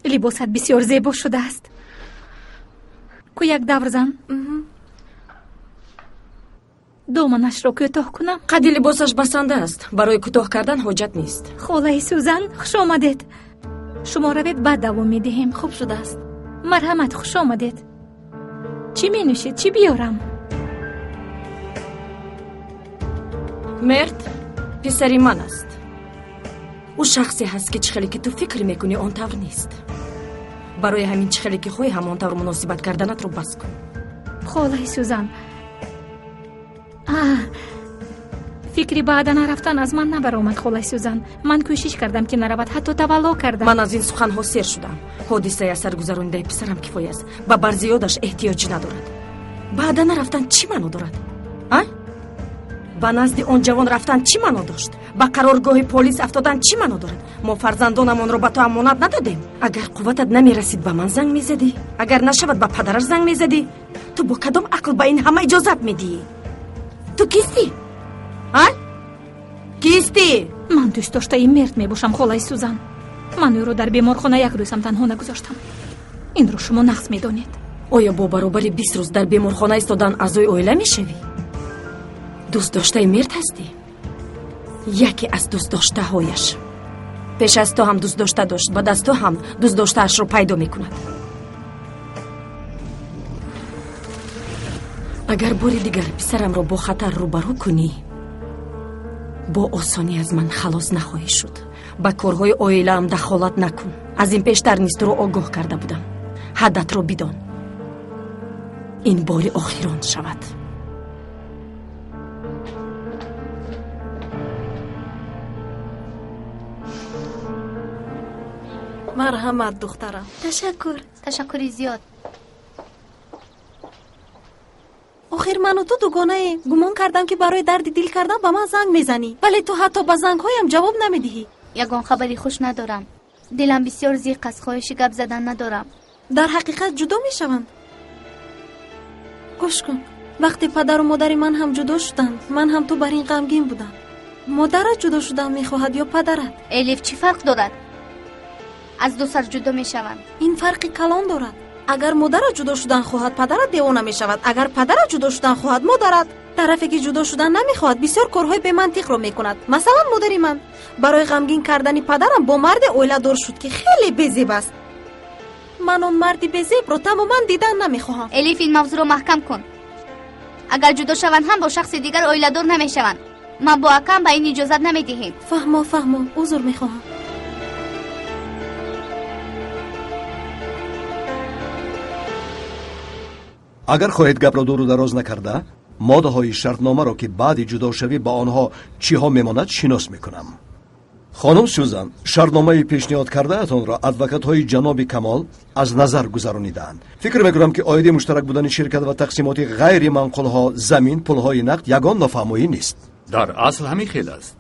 لباست بسیار زیبا شده است. کو یک دور زن. دامنش را کوتاه کنم. قدی لباسش بسنده است، برای کوتاه کردن حاجت نیست. خاله سوزن خوش آمدید. شما روید بعد دوام میدهیم. خوب شده است. مرحمت، خوش آمدید. چی می نوشید؟ چی بیارم؟ مرد پسری من است. او شخصی هست که چخلی که تو فکر میکنی آن طور نیست. برای همین چخلی که خوی همان طور مناسبت کردنت رو بس کن. خاله سوزن، فکری بعدا نرفتن از من نبرآمد. خاله سوزن، من کوشش کردم که نرود، حتی تولا کردم. من از این سخنها سیر شدم. حادثه از سرگذرانیده پسرم کفایه است. به برزیادش احتیاج ندارد. بعدا نرفتن چی منو دارد؟ با نزد آن جوان رفتن چی منو داشت؟ با قرارگاه پلیس افتادن چی منو دارد؟ ما فرزندانمان رو به تو امانت ندادیم. اگر قوتت نمیرسید به من زنگ میزدی، اگر نشود به پدرش زنگ میزدی. تو با کدام عقل به این همه اجازت میدی؟ تو کیستی؟ کیستی؟ من دوست داشته این مرد میباشم خاله سوزن. من او رو در بیمارخانه یک روزم تنها نگذاشتم. این رو شما نقص میدانید. آیا با برابر 20 روز در بیمارخانه ایستادن اعضای عائله میشوی؟ دوست داشته مرد هستی؟ یکی از دوست داشته هایش. پیش از تو هم دوست داشته داشت، بعد از تو هم دوست داشته اش رو پیدا میکند. اگر باری دیگر پسرم رو با خطر روبرو کنی، با آسانی از من خلاص نخواهی شد. با کارهای عائله هم دخالت نکن. از این پیشتر نیست رو آگاه کرده بودم. حدت رو بدان. این باری آخران شود. مرحمت دخترم. تشکری زیاد. آخر من و تو دوگانه گمان کردم که برای درد دل کردن به من زنگ میزنی، ولی تو حتی به زنگ هایم جواب نمیدهی. یگان خبری خوش ندارم. دلم بسیار زیق است، خواهش گپ زدن ندارم. در حقیقت جدا میشوند. گوش کن، وقتی پدر و مادر من هم جدا شدند، من هم تو بر این غمگین بودم. مادرت جدا شدن میخواهد یا پدرت؟ الیف چی فرق دارد؟ از دو سر جدا میشوند. این فرقی کلان دارد. اگر مادرت جدا شدن خواهد، پدرت دیوانه میشود. اگر پدرت جدا شدن خواهد، مادرت. طرفی که جدا شدن نمیخواهد بسیار کارهای بی منطق رو میکند. مثلا مادری من برای غمگین کردن پدرم با مرد عائله دار شد که خیلی بی‌زیب است. من اون مرد بی‌زیب رو تماما دیدن نمیخواهم. الیف، این موضوع رو محکم کن. اگر جدا شوند هم با شخص دیگر عائله دار نمیشوند. ما با اکم به این اجازت نمیدهیم. فهمو عذر میخواهم. اگر خواهید گپ را دور و دراز نکرده، ماده های شرطنامه را که بعد جدا شوی با آنها چی ها میماند شناس میکنم. خانم سوزن، شرطنامه پیشنهاد کرده اتان را ادوکات های جناب کمال از نظر گذرانیدند. فکر میکنم که عاید مشترک بودن شرکت و تقسیمات غیر منقول ها، زمین، پول های نقد یگان نافهمایی نیست. در اصل همین خیلی است.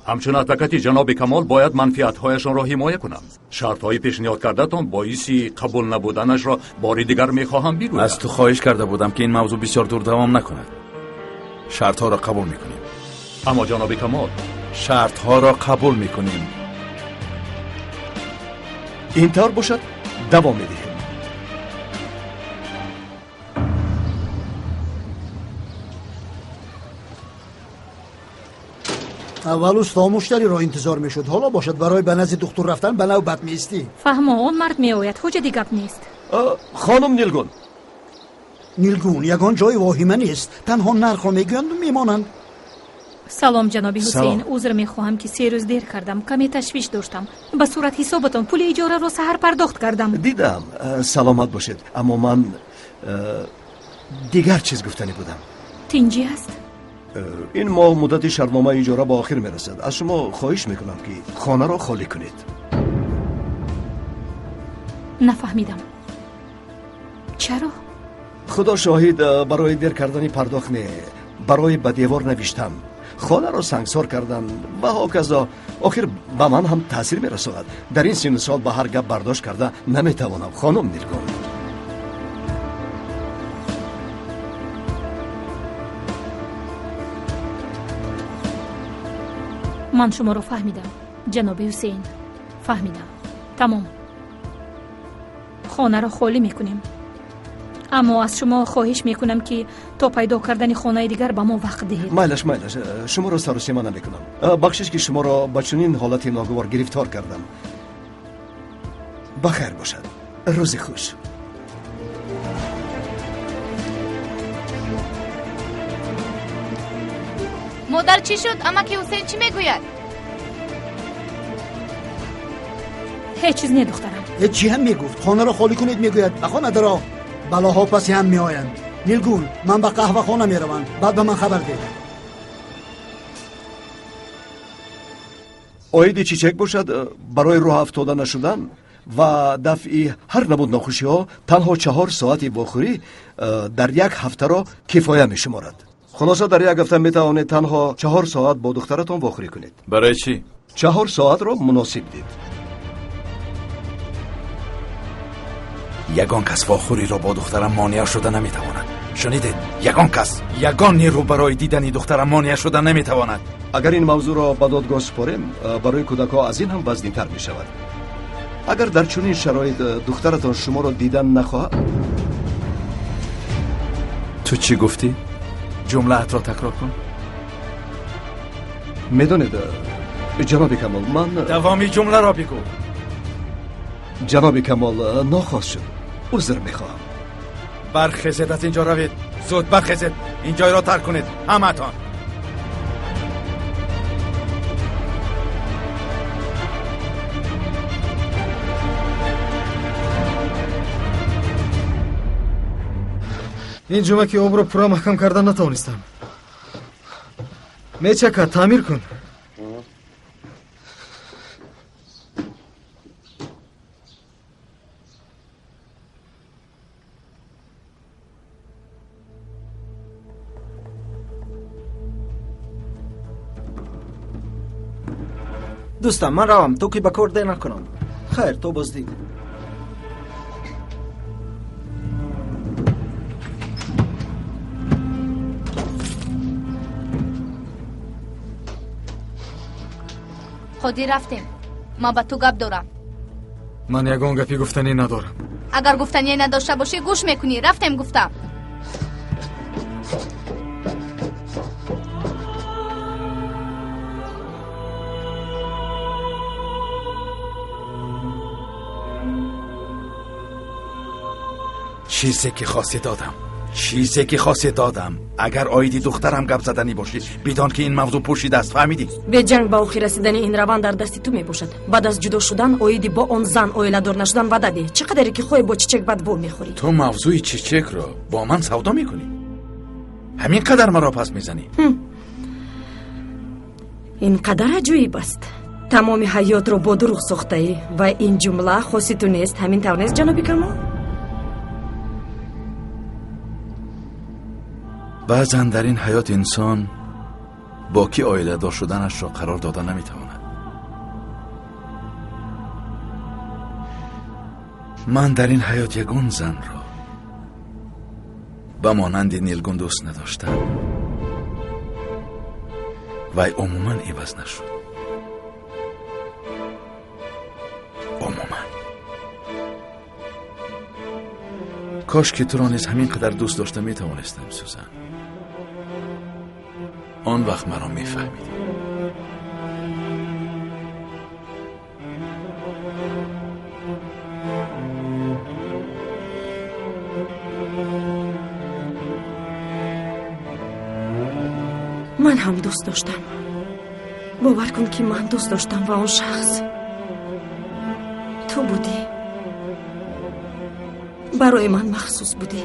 همچون ادوکات جناب کمال باید منفعت هایشان را حمایت کنم. شرط های پیشنهاد کرده تان باعثی قبول نبودنش را باری دیگر میخواهم بگویم. از تو خواهش کرده بودم که این موضوع بسیار دور دوام نکند. شرط ها را قبول میکنیم. اما جناب کمال، شرط ها را قبول میکنیم. اینطور باشد دوام میدهیم. اول استا مشتری را انتظار میشد، حالا باشد برای به نزد دکتر رفتن به نوبت میستی. فهمو، اون مرد میآید، حجتی گپ نیست. خانم نیلگون یگان جای واهمه نیست. تنها نرخ را میگویند و میمانند. سلام جناب حسین، عذر میخواهم که 3 روز دیر کردم. کمی تشویش داشتم. به صورت حسابتان پول اجاره را سحر پرداخت کردم. دیدم. سلامت باشید. اما من دیگر چیز گفتنی بودم. تینجی است؟ این ماه مدت شرطنامه اجاره با آخر میرسد. از شما خواهش میکنم که خانه را خالی کنید. نفهمیدم. چرا؟ خدا شاهد، برای دیر کردن پرداخت نه، برای به دیوار نوشتم، خانه را سنگسار کردن و هاکذا. آخر به من هم تاثیر میرسد. در این سن سال به هر گپ برداشت کرده نمیتوانم. خانم نیلگون، من شما رو فهمیدم جناب حسین، فهمیدم. تمام. خانه را خالی میکنیم. اما از شما خواهش میکنم که تا پیدا کردن خانه دیگر به ما وقت دهید. مایلش شما را سر و سیما نمیکنم. بخشش که شما را با چنین حالت ناگوار گرفتار کردم. بخیر باشد. روز خوش. مادر چی شد؟ اماکی حسین چی میگوید؟ هیچ چیز نه دخترم. هیچ چی هم میگفت. خانه را خالی کنید میگوید. بخوا ندارا. بلاها پسی هم میآیند. نیلگون من به قهوه خانه میروم. بعد به من خبر ده. اویدی چیچک باشد برای راه افتاده نشدن و دفع هر نمود ناخوشی ها تنها 4 ساعتی واخوری در یک هفته را کفایه می شمارد. خلاصه در یک هفته می توانید تنها 4 ساعت با دخترتان واخوری کنید. برای چی؟ 4 ساعت را مناسب دید. یگان کس واخوری را با دخترم مانع شده نمیتواند. شنیدید؟ یگان کس، یگان نیرو برای دیدن دخترم مانع شده نمیتواند. اگر این موضوع را به دادگاه سپاریم برای کودک‌ها از این هم وزن‌تر می شود. اگر در چنین شرایط دخترتان شما را دیدن نخواهد. تو چی گفتی؟ جمله‌ات را تکرار کن. میدونید جناب کمال من دوامی جمله را بگو. جناب کمال ناخواست شد. عذر میخواهم. برخیزید از اینجا روید. زود برخیزید. این جای را ترک کنید همتان. این جمعه آب را پورا محکم کردن نتوانستم. میچکه تعمیر کن. دوستم من روم تو که به کار ده نکنم. خیر تو بازدید. خودی رفتیم. ما با تو گپ دارم. من یگان گپی گفتنی ندارم. اگر گفتنی نداشته باشی گوش میکنی. رفتیم گفتم. چیزی که خاصی دادم اگر آیدی دخترم گپ زدنی باشی بدان که این موضوع پوشیده است. فهمیدی؟ به جنگ با آخر رسیدن این روان در دستی تو میباشد. بعد از جدا شدن آیدی با اون زن اویلادور نشدن وعده ده. چقدری که خود با چیچک بدبو میخوری. تو موضوع چیچک را با من سودا میکنی؟ همین قدر مرا پس میزنی؟ این قدر عجیب است. تمام حیات رو با دروغ ساخته ای و این جمله خاصی تو نیست. همین طور نیست جناب کمال؟ بعضن در این حیات انسان با کی عائله دار شدنش را قرار دادن نمیتواند. من در این حیات یگان زن را به مانند نیلگون دوست نداشتم و عموما عوض نشد. عموما کاش که تو را نیز همین قدر دوست داشته میتوانستم سوزن. آن وقت مرا میفهمیدی. من هم دوست داشتم. باور کن که من دوست داشتم و اون شخص تو بودی. برای من مخصوص بودی.